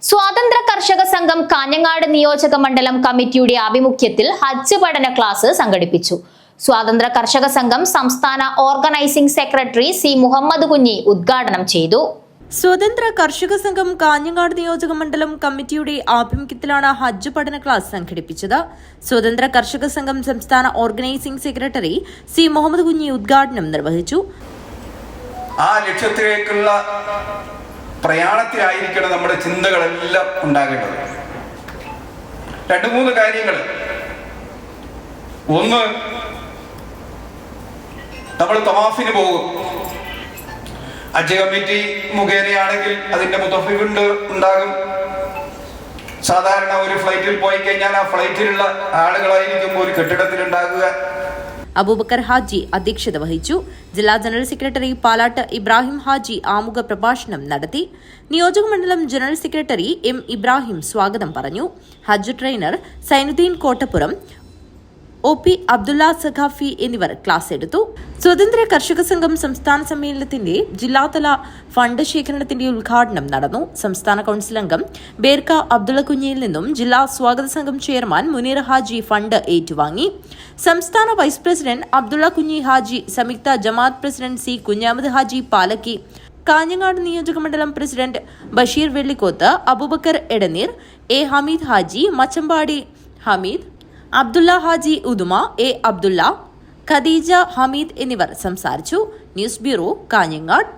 സ്വാതന്ത്ര്യ കർഷക സംഘം കാഞ്ഞങ്ങാട് നിയോജക മണ്ഡലം കമ്മിറ്റിയുടെ ആഭിമുഖ്യത്തിൽ ഹജ്ജ് പഠന ക്ലാസ് സംഘടിപ്പിച്ചു. സ്വാതന്ത്ര്യ കർഷക സംഘം സംസ്ഥാന organising secretary C Muhammad Kunhi ഉദ്ഘാടനം ചെയ്തു. സ്വതന്ത്ര കർഷക സംഘം കാഞ്ഞങ്ങാട് നിയോജക മണ്ഡലം കമ്മിറ്റിയുടെ ആഭിമുഖ്യത്തിലാണ് ഹജ്ജ് പഠന ക്ലാസ് സംഘടിപ്പിച്ചത്. സ്വതന്ത്ര കർഷക സംഘം സംസ്ഥാന organising secretary C Muhammad Kunhi ഉദ്ഘാടനം നിർവഹിച്ചു. ആ ലക്ഷ്യത്തിലേക്കുള്ള പ്രയാണത്തിലായിരിക്കണം നമ്മുടെ ചിന്തകളെല്ലാം ഉണ്ടാകേണ്ടത്. 2-3 കാര്യങ്ങൾ. ഒന്ന്, നമ്മൾ തവാഫിന് പോകും. ഹജ്ജ് കമ്മിറ്റി മുഖേനയാണെങ്കിൽ അതിന്റെ മുത്തഫിഖ് ഉണ്ടാകും. സാധാരണ ഒരു ഫ്ലൈറ്റിൽ പോയി കഴിഞ്ഞാൽ ആ ഫ്ലൈറ്റിലുള്ള ആളുകളായിരിക്കും ഒരു കെട്ടിടത്തിലുണ്ടാകുക. അബൂബക്കർ ഹാജി അധ്യക്ഷത വഹിച്ചു. ജില്ലാ ജനറൽ സെക്രട്ടറി പാലാട്ട് ഇബ്രാഹിം ഹാജി ആമുഖ പ്രഭാഷണം നടത്തി. നിയോജക മണ്ഡലം ജനറൽ സെക്രട്ടറി എം ഇബ്രാഹിം സ്വാഗതം പറഞ്ഞു. ഹജ്ജ് trainer Zainuddin Kottappuram, O P Abdulla Sakhafi എന്നിവർ ക്ലാസ് എടുത്തു. സ്വതന്ത്ര കർഷക സംഘം സംസ്ഥാന സമ്മേളനത്തിന്റെ ജില്ലാതല ഫണ്ട് ശേഖരണത്തിന്റെ ഉദ്ഘാടനം നടന്നു. സംസ്ഥാന കൌൺസിൽ അംഗം ബേർക്ക അബ്ദുള്ള കുഞ്ഞിയിൽ നിന്നും ജില്ലാ സ്വാഗത സംഘം ചെയർമാൻ മുനീർ ഹാജി ഫണ്ട് ഏറ്റുവാങ്ങി. സംസ്ഥാന vice president Abdulla Kunhi Haji, Samyukta Jamaath president C Kunhamath Haji Palakki, Kanhangad നിയോജക മണ്ഡലം president Basheer Vellikoth, Aboobacker Edaneer, A Hameed Haji, Machampadi Hameed, Abdulla Haji Uduma, A Abdulla, Khadeeja Hameed എന്നിവർ സംസാരിച്ചു. News bureau, Kanhangad.